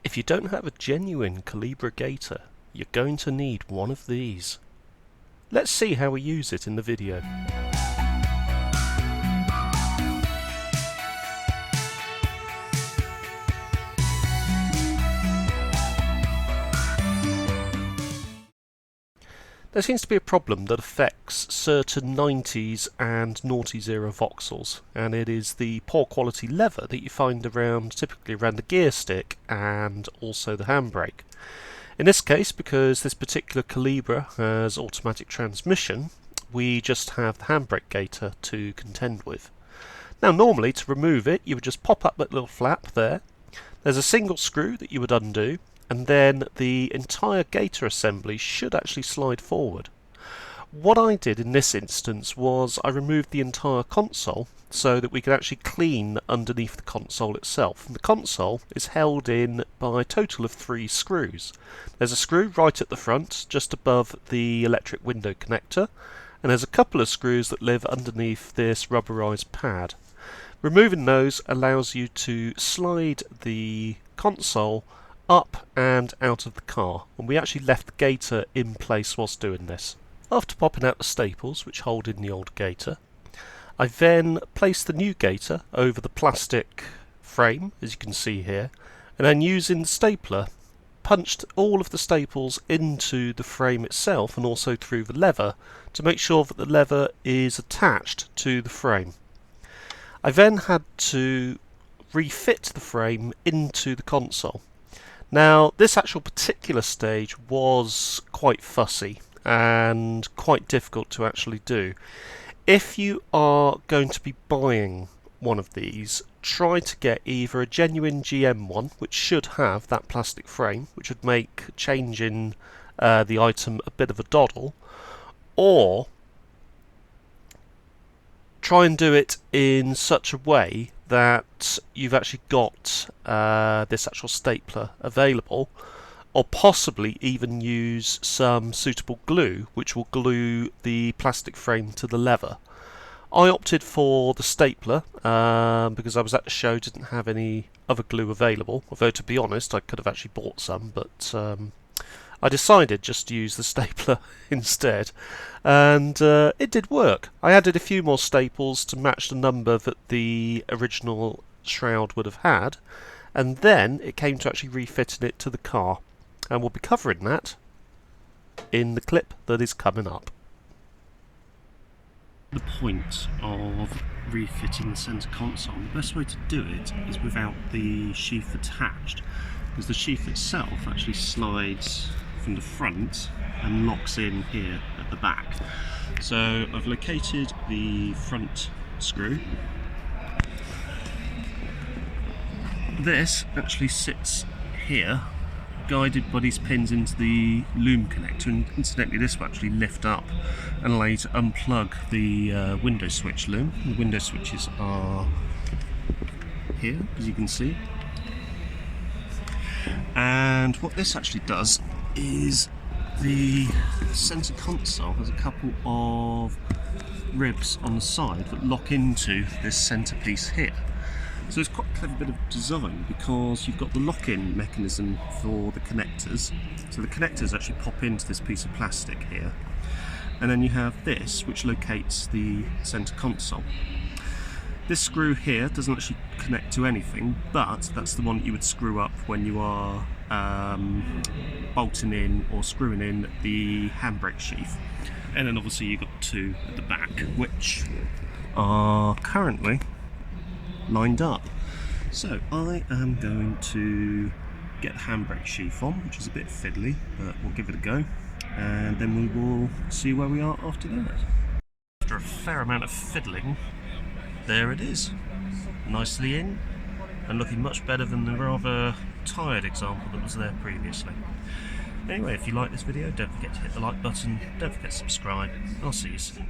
If you don't have a genuine Calibra gaiter, you're going to need one of these. Let's see how we use it in the video. There seems to be a problem that affects certain 90s and noughties era Vauxhalls, and it is the poor quality lever that you find typically around the gear stick and also the handbrake. In this case, because this particular Calibra has automatic transmission, we just have the Handbrake Gaiter to contend with. Now normally to remove it you would just pop up that little flap there. There's a single screw that you would undo, and then the entire gaiter assembly should actually slide forward. What I did in this instance was I removed the entire console so that we could actually clean underneath the console itself. And the console is held in by a total of 3 screws. There's a screw right at the front, just above the electric window connector, and there's a couple of screws that live underneath this rubberized pad. Removing those allows you to slide the console up and out of the car, and we actually left the gaiter in place whilst doing this. After popping out the staples which hold in the old gaiter, I then placed the new gaiter over the plastic frame, as you can see here, and then using the stapler punched all of the staples into the frame itself and also through the lever to make sure that the lever is attached to the frame. I then had to refit the frame into the console. Now this actual particular stage was quite fussy and quite difficult to actually do. If you are going to be buying one of these, try to get either a genuine GM one, which should have that plastic frame, which would make changing the item a bit of a doddle, or try and do it in such a way that you've actually got this actual stapler available, or possibly even use some suitable glue which will glue the plastic frame to the lever. I opted for the stapler because I was at the show, didn't have any other glue available, although to be honest I could have actually bought some, but I decided just to use the stapler instead, and it did work. I added a few more staples to match the number that the original shroud would have had, and then it came to actually refitting it to the car, and we'll be covering that in the clip that is coming up. The point of refitting the centre console, the best way to do it is without the sheath attached, because the sheath itself actually slides from the front and locks in here at the back. So I've located the front screw. This actually sits here, guided by these pins into the loom connector, and incidentally this will actually lift up and allow you to unplug the window switch loom. The window switches are here, as you can see. And what this actually does is the centre console has a couple of ribs on the side that lock into this centrepiece here. So it's quite a clever bit of design, because you've got the lock-in mechanism for the connectors. So the connectors actually pop into this piece of plastic here, and then you have this which locates the centre console. This screw here doesn't actually connect to anything, but that's the one that you would screw up when you are bolting in or screwing in the handbrake sheath. And then obviously you've got 2 at the back, which are currently lined up. So I am going to get the handbrake sheath on, which is a bit fiddly, but we'll give it a go, and then we will see where we are after that. After a fair amount of fiddling, there it is, nicely in and looking much better than the rather tired example that was there previously. Anyway, if you like this video, don't forget to hit the like button, don't forget to subscribe, I'll see you soon.